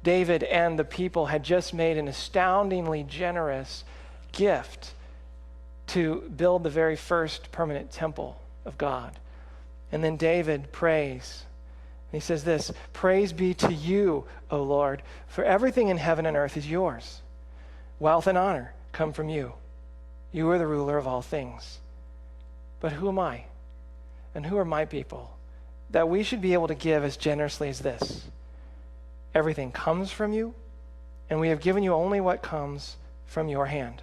David and the people had just made an astoundingly generous gift to build the very first permanent temple of God. And then David prays. He says this, "Praise be to you, O Lord, for everything in heaven and earth is yours. Wealth and honor come from you. You are the ruler of all things. But who am I? And who are my people that we should be able to give as generously as this? Everything comes from you, and we have given you only what comes from your hand.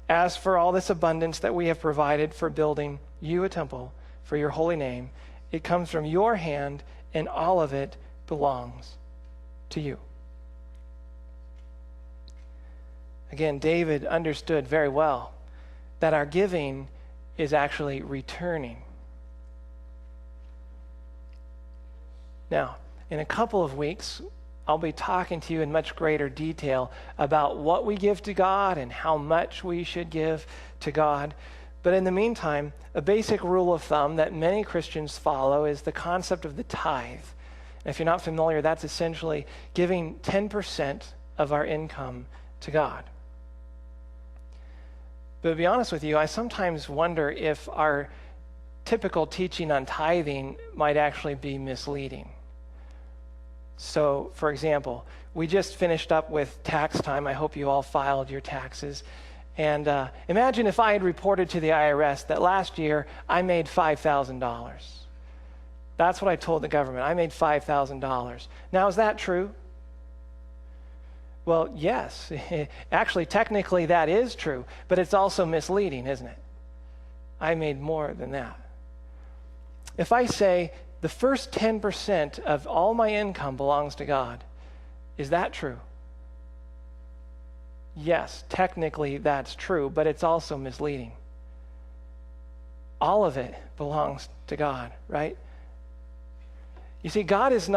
As for all this abundance that we have provided for building you a temple for your holy name, it comes from your hand, and all of it belongs to you." Again, David understood very well that our giving is actually returning. Now, in a couple of weeks, I'll be talking to you in much greater detail about what we give to God and how much we should give to God. But in the meantime, a basic rule of thumb that many Christians follow is the concept of the tithe. And if you're not familiar, that's essentially giving 10% of our income to God. But to be honest with you, I sometimes wonder if our typical teaching on tithing might actually be misleading. So, for example, we just finished up with tax time. I hope you all filed your taxes. And imagine if I had reported to the IRS that last year I made $5,000. That's what I told the government. I made $5,000. Now, is that true? Well, yes. Actually, technically that is true, but it's also misleading, isn't it? I made more than that. If I say the first 10% of all my income belongs to God, is that true? Yes, technically that's true, but it's also misleading. All of it belongs to God, right? You see, God is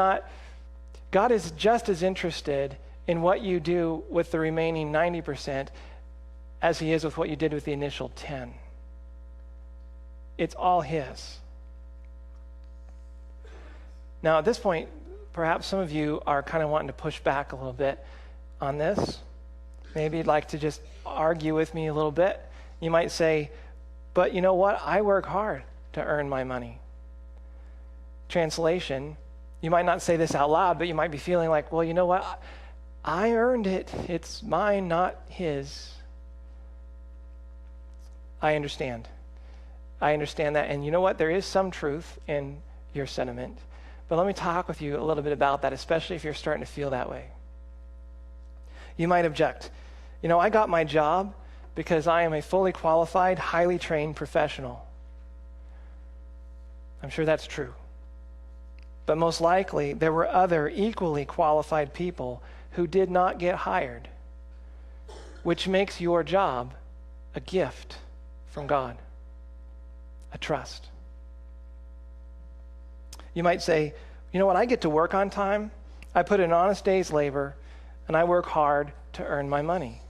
just as interested in what you do with the remaining 90% as he is with what you did with the initial 10. It's all his. Now, at this point, perhaps some of you are kind of wanting to push back a little bit on this. Maybe you'd like to just argue with me a little bit. You might say, but you know what? I work hard to earn my money. Translation, you might not say this out loud, but you might be feeling like, well, you know what? I earned it. It's mine, not his. I understand. I understand that. And you know what? There is some truth in your sentiment. But let me talk with you a little bit about that, especially if you're starting to feel that way. You might object. You know, I got my job because I am a fully qualified, highly trained professional. I'm sure that's true. But most likely, there were other equally qualified people who did not get hired, which makes your job a gift from God, a trust. You might say, you know what, I get to work on time, I put in an honest day's labor, and I work hard to earn my money.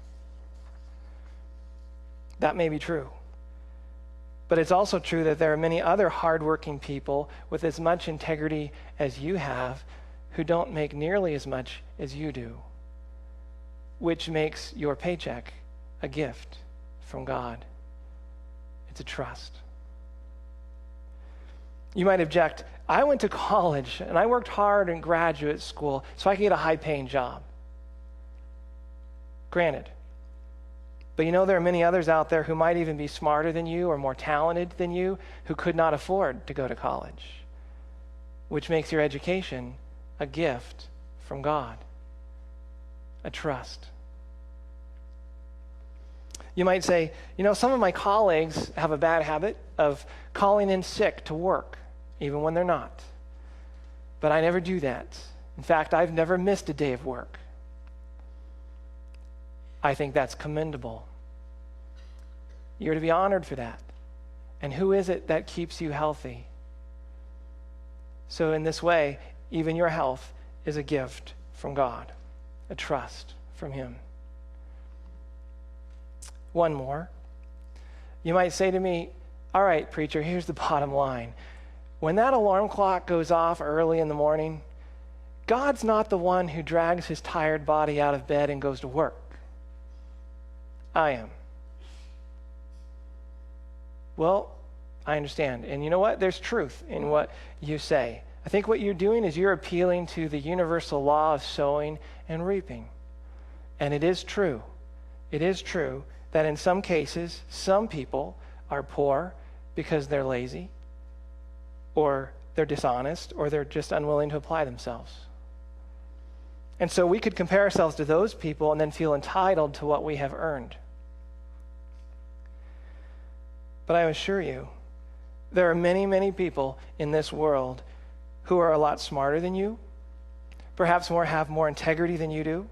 That may be true. But it's also true that there are many other hardworking people with as much integrity as you have who don't make nearly as much as you do, which makes your paycheck a gift from God. It's a trust. You might object, I went to college and I worked hard in graduate school so I could get a high-paying job. Granted. But you know, there are many others out there who might even be smarter than you or more talented than you who could not afford to go to college, which makes your education a gift from God, a trust. You might say, you know, some of my colleagues have a bad habit of calling in sick to work, even when they're not. But I never do that. In fact, I've never missed a day of work. I think that's commendable. You're to be honored for that. And who is it that keeps you healthy? So in this way, even your health is a gift from God, a trust from him. One more. You might say to me, all right, preacher, here's the bottom line. When that alarm clock goes off early in the morning, God's not the one who drags his tired body out of bed and goes to work. I am. Well, I understand. And you know what? There's truth in what you say. I think what you're doing is you're appealing to the universal law of sowing and reaping. And it is true. It is true that in some cases, some people are poor because they're lazy, or they're dishonest, or they're just unwilling to apply themselves. And so we could compare ourselves to those people and then feel entitled to what we have earned. But I assure you, there are many, many people in this world who are a lot smarter than you, perhaps have more integrity than you do.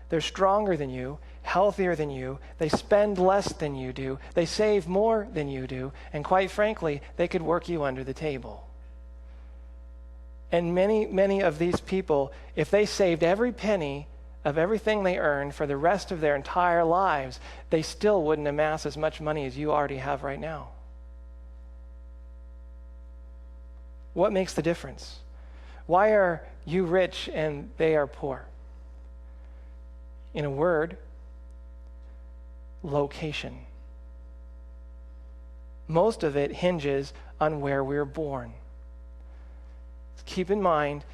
They're stronger than you, healthier than you. They spend less than you do. They save more than you do. And quite frankly, they could work you under the table. And many, many of these people, if they saved every penny of everything they earned for the rest of their entire lives, they still wouldn't amass as much money as you already have right now. What makes the difference? Why are you rich and they are poor? In a word, location. Most of it hinges on where we're born. Keep in mind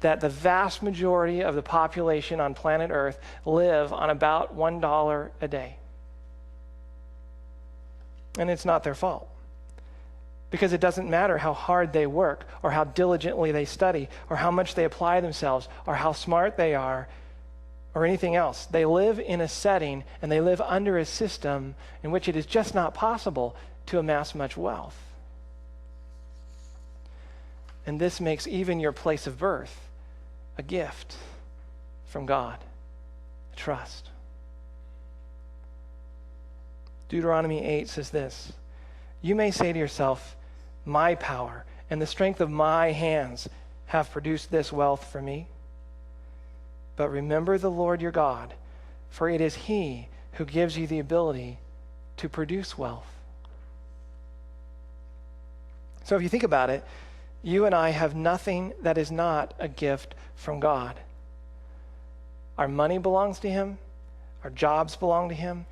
that the vast majority of the population on planet Earth live on about $1 a day. And it's not their fault. Because it doesn't matter how hard they work, or how diligently they study, or how much they apply themselves, or how smart they are, or anything else. They live in a setting and they live under a system in which it is just not possible to amass much wealth. And this makes even your place of birth a gift from God. Trust. Deuteronomy 8 says this: "You may say to yourself, my power and the strength of my hands have produced this wealth for me. But remember the Lord your God, for it is He who gives you the ability to produce wealth." So if you think about it, you and I have nothing that is not a gift from God. Our money belongs to Him. Our jobs belong to Him.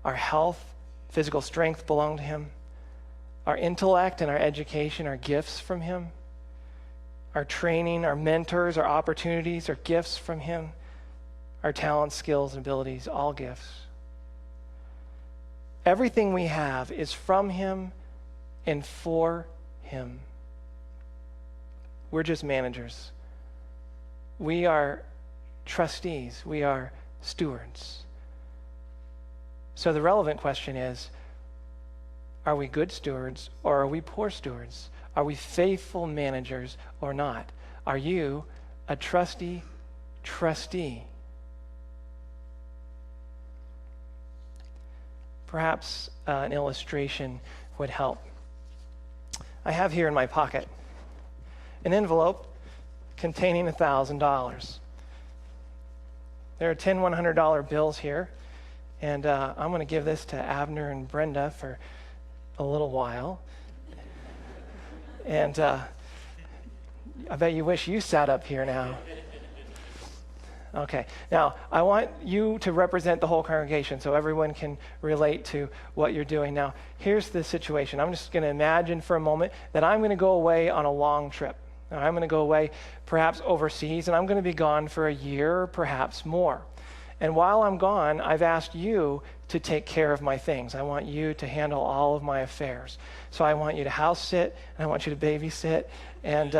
Our health, physical strength belong to Him. Our intellect and our education are gifts from Him. Our training, our mentors, our opportunities are gifts from Him. Our talents, skills, and abilities, all gifts. Everything we have is from Him and for Him. We're just managers. We are trustees. We are stewards. So the relevant question is, are we good stewards or are we poor stewards? Are we faithful managers or not? Are you a trusty trustee? Perhaps an illustration would help. I have here in my pocket an envelope containing $1,000. There are 10 $100 bills here, and I'm going to give this to Abner and Brenda for a little while. And I bet you wish you sat up here now. Okay, now I want you to represent the whole congregation so everyone can relate to what you're doing. Now, here's the situation. I'm just going to imagine for a moment that I'm going to go away on a long trip. Now, I'm going to go away perhaps overseas, and I'm going to be gone for a year or perhaps more. And while I'm gone, I've asked you to take care of my things. I want you to handle all of my affairs. So I want you to house sit, and I want you to babysit, and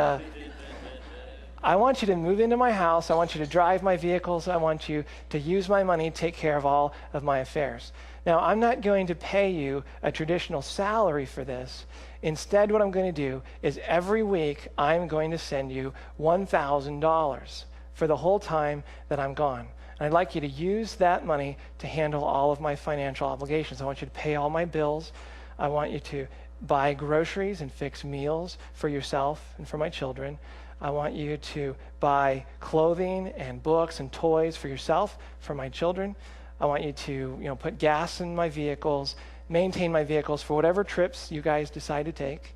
I want you to move into my house. I want you to drive my vehicles. I want you to use my money to take care of all of my affairs. Now, I'm not going to pay you a traditional salary for this. Instead, what I'm going to do is every week I'm going to send you $1,000 for the whole time that I'm gone. And I'd like you to use that money to handle all of my financial obligations. I want you to pay all my bills. I want you to buy groceries and fix meals for yourself and for my children. I want you to buy clothing and books and toys for yourself, for my children. I want you to, put gas in my vehicles, maintain my vehicles for whatever trips you guys decide to take.